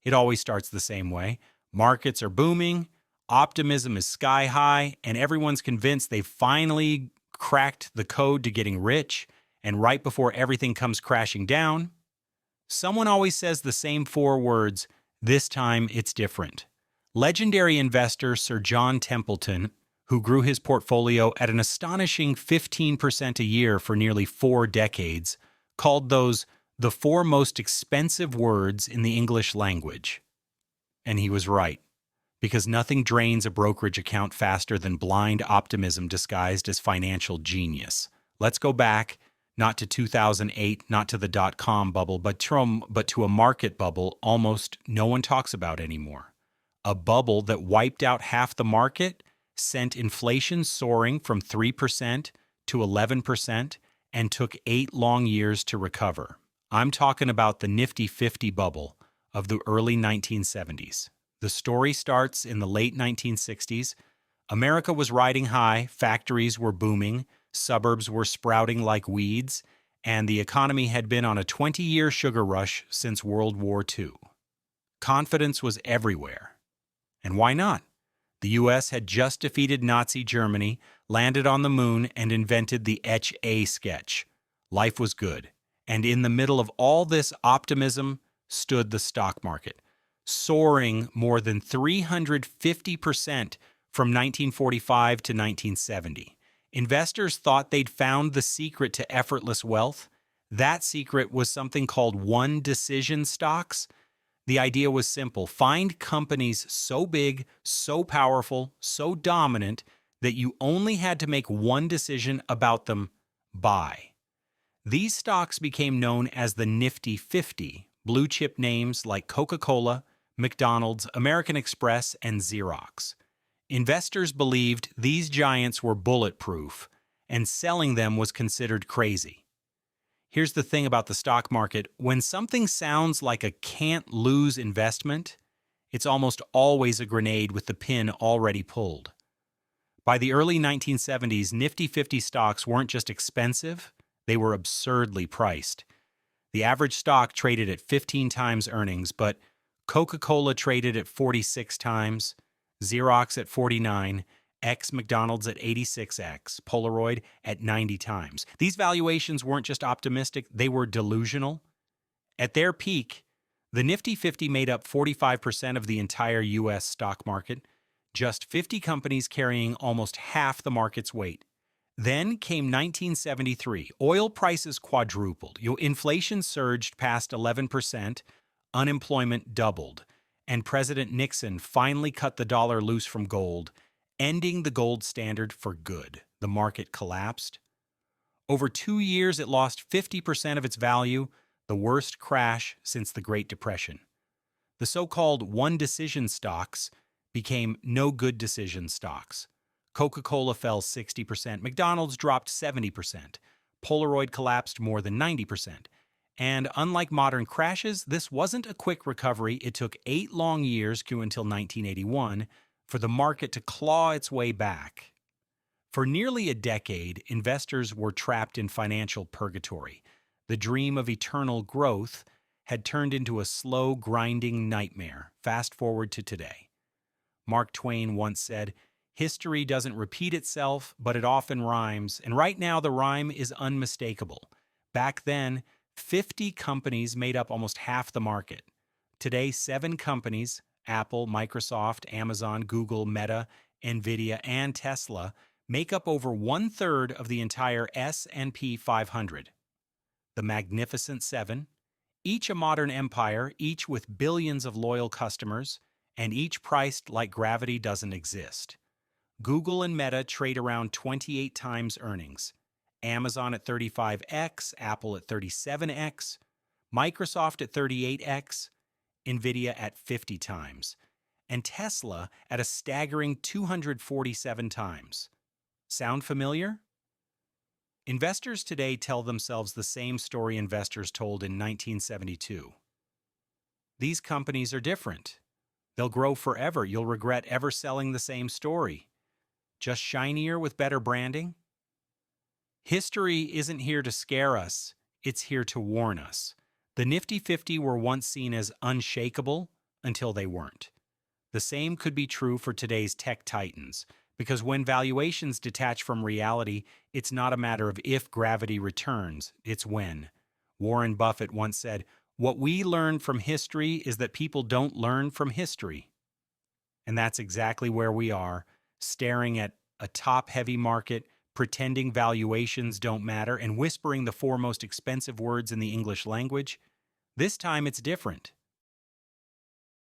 It always starts the same way. Markets are booming, optimism is sky high, and everyone's convinced they've finally cracked the code to getting rich. And right before everything comes crashing down, someone always says the same four words, "This time it's different." Legendary investor Sir John Templeton, who grew his portfolio at an astonishing 15% a year for nearly 4 decades, called those the four most expensive words in the English language. And he was right, because nothing drains a brokerage account faster than blind optimism disguised as financial genius. Let's go back, not to 2008, not to the dot-com bubble, but to a market bubble almost no one talks about anymore. A bubble that wiped out half the market, sent inflation soaring from 3% to 11%, and took 8 long years to recover. I'm talking about the Nifty 50 bubble of the early 1970s. The story starts in the late 1960s. America was riding high, factories were booming, suburbs were sprouting like weeds, and the economy had been on a 20-year sugar rush since World War II. Confidence was everywhere. And why not? The U.S. had just defeated Nazi Germany, landed on the moon, and invented the Etch-a-Sketch. Life was good. And in the middle of all this optimism stood the stock market, soaring more than 350% from 1945 to 1970. Investors thought they'd found the secret to effortless wealth. That secret was something called one-decision stocks. The idea was simple. Find companies so big, so powerful, so dominant that you only had to make one decision about them: buy. These stocks became known as the Nifty 50, blue chip names like Coca-Cola, McDonald's, American Express, and Xerox. Investors believed these giants were bulletproof, and selling them was considered crazy. Here's the thing about the stock market. When something sounds like a can't-lose investment, it's almost always a grenade with the pin already pulled. By the early 1970s, Nifty 50 stocks weren't just expensive, they were absurdly priced. The average stock traded at 15 times earnings, but Coca-Cola traded at 46 times, Xerox at 49, McDonald's at 86x, Polaroid at 90 times. These valuations weren't just optimistic, they were delusional. At their peak, the Nifty 50 made up 45% of the entire U.S. stock market, just 50 companies carrying almost half the market's weight. Then came 1973. Oil prices quadrupled. Inflation surged past 11%, unemployment doubled, and President Nixon finally cut the dollar loose from gold, ending the gold standard for good. The market collapsed. Over 2 years, it lost 50% of its value, the worst crash since the Great Depression. The so-called one-decision stocks became no-good decision stocks. Coca-Cola fell 60%, McDonald's dropped 70%, Polaroid collapsed more than 90%. And unlike modern crashes, this wasn't a quick recovery. It took 8 long years, until 1981, for the market to claw its way back. For nearly a decade, investors were trapped in financial purgatory. The dream of eternal growth had turned into a slow, grinding nightmare. Fast forward to today. Mark Twain once said, "History doesn't repeat itself, but it often rhymes." And right now, the rhyme is unmistakable. Back then, 50 companies made up almost half the market. Today, 7 companies, Apple, Microsoft, Amazon, Google, Meta, NVIDIA, and Tesla, make up over 1/3 of the entire S&P 500. The Magnificent Seven, each a modern empire, each with billions of loyal customers, and each priced like gravity doesn't exist. Google and Meta trade around 28 times earnings. Amazon at 35x, Apple at 37x, Microsoft at 38x, NVIDIA at 50 times, and Tesla at a staggering 247 times. Sound familiar? Investors today tell themselves the same story investors told in 1972. These companies are different. They'll grow forever. You'll regret ever selling the same story. Just shinier with better branding? History isn't here to scare us, it's here to warn us. The Nifty 50 were once seen as unshakable until they weren't. The same could be true for today's tech titans, because when valuations detach from reality, it's not a matter of if gravity returns, it's when. Warren Buffett once said, "What we learn from history is that people don't learn from history." And that's exactly where we are, staring at a top-heavy market, pretending valuations don't matter, and whispering the four most expensive words in the English language. This time it's different.